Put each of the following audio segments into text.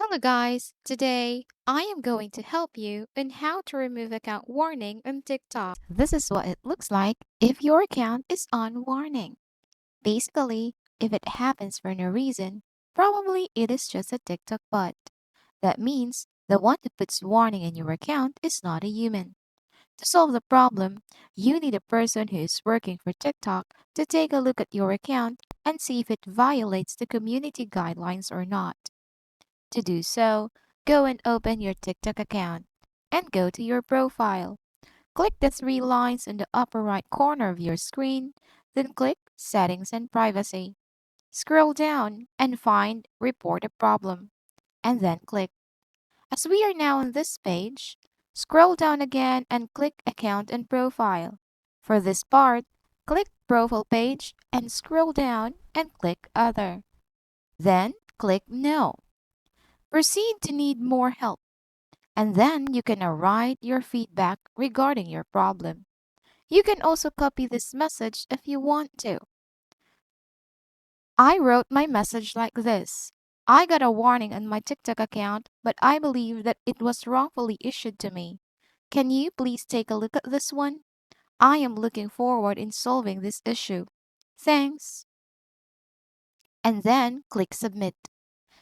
Hello guys, today I am going to help you on how to remove account warning on TikTok. This is what it looks like if your account is on warning. Basically, if it happens for no reason, probably it is just a TikTok bot. That means the one who puts warning in your account is not a human. To solve the problem, you need a person who is working for TikTok to take a look at your account and see if it violates the community guidelines or not. To do so, go and open your TikTok account and go to your profile. Click the three lines in the upper right corner of your screen, then click Settings and Privacy. Scroll down and find Report a Problem, and then click. As we are now on this page, scroll down again and click Account and Profile. For this part, click Profile Page and scroll down and click Other. Then click No. Proceed to need more help, and then you can write your feedback regarding your problem. You can also copy this message if you want to. I wrote my message like this. I got a warning on my TikTok account, but I believe that it was wrongfully issued to me. Can you please take a look at this one? I am looking forward in solving this issue. Thanks. And then click Submit.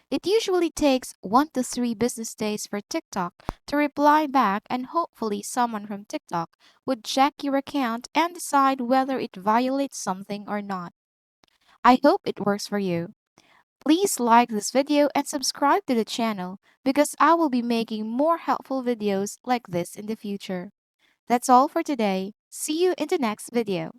It usually takes 1 to 3 business days for TikTok to reply back, and hopefully someone from TikTok would check your account and decide whether it violates something or not. I hope it works for you. Please like this video and subscribe to the channel because I will be making more helpful videos like this in the future. That's all for today. See you in the next video.